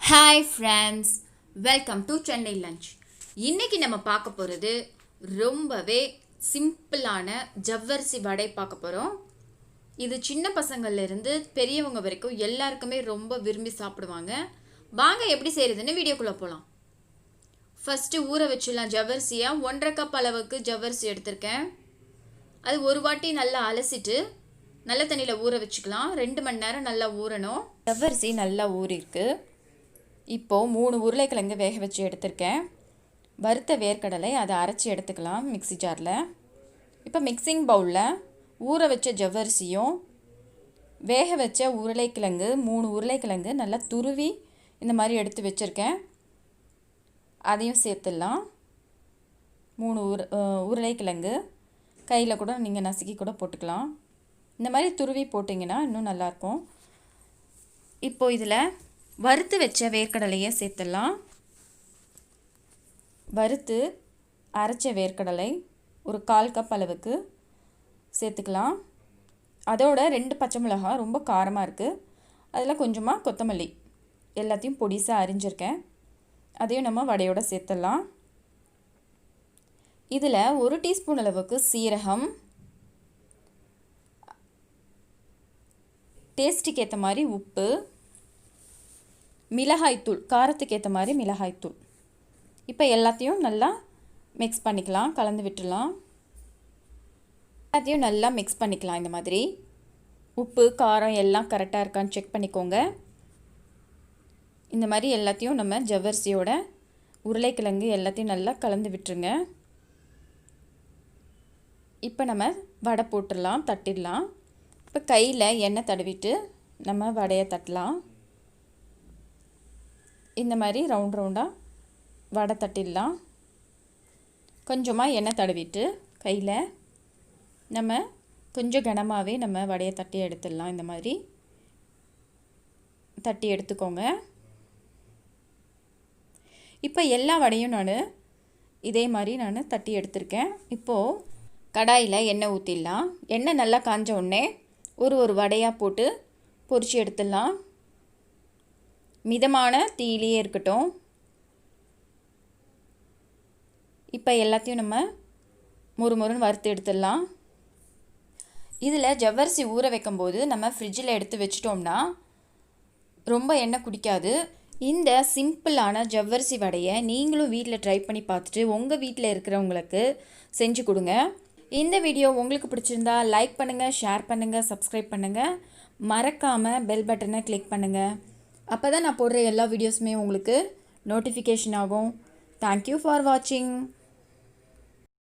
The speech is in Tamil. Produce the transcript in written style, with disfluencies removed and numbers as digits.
Hi friends, welcome to Chennai lunch. இன்றைக்கி நம்ம பார்க்க போகிறது ரொம்பவே சிம்பிளான ஜவ்வரிசி வடை பார்க்க போகிறோம். இது சின்ன பசங்கள்லேருந்து பெரியவங்க வரைக்கும் எல்லாருக்குமே ரொம்ப விரும்பி சாப்பிடுவாங்க. வாங்க எப்படி செய்கிறதுன்னு வீடியோக்குள்ளே போகலாம். ஃபஸ்ட்டு ஊற வச்சிடலாம். ஜவ்வரிசியாக 1.5 கப் அளவுக்கு ஜவ்வரிசி எடுத்திருக்கேன். அது ஒரு வாட்டி நல்லா அலசிட்டு நல்ல தண்ணியில் ஊற வச்சுக்கலாம். 2 மணி நேரம் நல்லா ஊறணும். ஜவ்வரிசி நல்லா ஊறிருக்கு. இப்போது 3 உருளைக்கிழங்கு வேக வச்சு எடுத்திருக்கேன். வறுத்த வேர்க்கடலை அதை அரைச்சி எடுத்துக்கலாம் மிக்ஸி ஜாரில். இப்போ மிக்சிங் பவுலில் ஊற வச்ச ஜவ்வரிசியும் வேக வச்ச உருளைக்கிழங்கு 3 உருளைக்கிழங்கு நல்லா துருவி இந்த மாதிரி எடுத்து வச்சுருக்கேன். அதையும் சேர்த்துடலாம். 3 உருளைக்கிழங்கு கையில் கூட நீங்கள் நசுக்கி கூட போட்டுக்கலாம். இந்த மாதிரி துருவி போட்டிங்கன்னா இன்னும் நல்லாயிருக்கும். இப்போது இதில் வறுத்து வச்ச வேர்க்கடலையை சேர்த்துடலாம். வறுத்து அரைச்ச வேர்க்கடலை ஒரு 1/4 கப் அளவுக்கு சேர்த்துக்கலாம். அதோட 2 பச்சை மிளகாய் ரொம்ப காரமாக இருக்குது. அதில் கொஞ்சமாக கொத்தமல்லி எல்லாத்தையும் பொடிசாக அரிஞ்சிருக்கேன். அதையும் நம்ம வடையோடு சேர்த்துடலாம். இதில் 1 டீஸ்பூன் அளவுக்கு சீரகம், டேஸ்ட்டுக்கு ஏற்ற மாதிரி உப்பு, மிளகாய்த்தூள் காரத்துக்கு ஏற்ற மாதிரி மிளகாய்த்தூள். இப்போ எல்லாத்தையும் நல்லா மிக்ஸ் பண்ணிக்கலாம், கலந்து விட்டுடலாம். எல்லாத்தையும் நல்லா மிக்ஸ் பண்ணிக்கலாம். இந்த மாதிரி உப்பு காரம் எல்லாம் கரெக்டாக இருக்கான்னு செக் பண்ணிக்கோங்க. இந்த மாதிரி எல்லாத்தையும் நம்ம ஜவ்வரிசியோட உருளைக்கிழங்கு எல்லாத்தையும் நல்லா கலந்து விட்டுருங்க. இப்போ நம்ம வடை போட்டுடலாம், தட்டிடலாம். இப்போ கையில் எண்ணெய் தடவிட்டு நம்ம வடையை தட்டலாம். இந்த மாதிரி ரவுண்டாக வடை தட்டிடலாம். கொஞ்சமாக எண்ணெய் தடவிட்டு கையில் நம்ம கொஞ்சம் கனமாகவே நம்ம வடையை தட்டி எடுத்துடலாம். இந்த மாதிரி தட்டி எடுத்துக்கோங்க. இப்போ எல்லா வடையும் நான் இதே மாதிரி தட்டி எடுத்திருக்கேன். இப்போது கடாயில் எண்ணெய் ஊற்றிடலாம். எண்ணெய் நல்லா காஞ்ச உடனே ஒரு வடையாக போட்டு பொரித்து எடுத்துடலாம். மிதமான தீயிலேயே இருக்கட்டும். இப்போ எல்லாத்தையும் நம்ம முறுமுறுன்னு வறுத்து எடுத்துடலாம். இதில் ஜவ்வரிசி ஊற வைக்கும்போது நம்ம ஃப்ரிட்ஜில் எடுத்து வச்சிட்டோம்னா ரொம்ப எண்ணெய் குடிக்காது. இந்த சிம்பிளான ஜவ்வரிசி வடையை நீங்களும் வீட்டில் ட்ரை பண்ணி பார்த்துட்டு உங்கள் வீட்டில் இருக்கிறவங்களுக்கு செஞ்சு கொடுங்க. இந்த வீடியோ உங்களுக்கு பிடிச்சிருந்தா லைக் பண்ணுங்கள், ஷேர் பண்ணுங்கள், சப்ஸ்கிரைப் பண்ணுங்கள். மறக்காமல் பெல் பட்டனை கிளிக் பண்ணுங்கள். அப்போ தான் நான் போடுற எல்லா வீடியோஸுமே உங்களுக்கு நோட்டிஃபிகேஷன் ஆகும். தேங்க்யூ ஃபார் வாட்சிங்.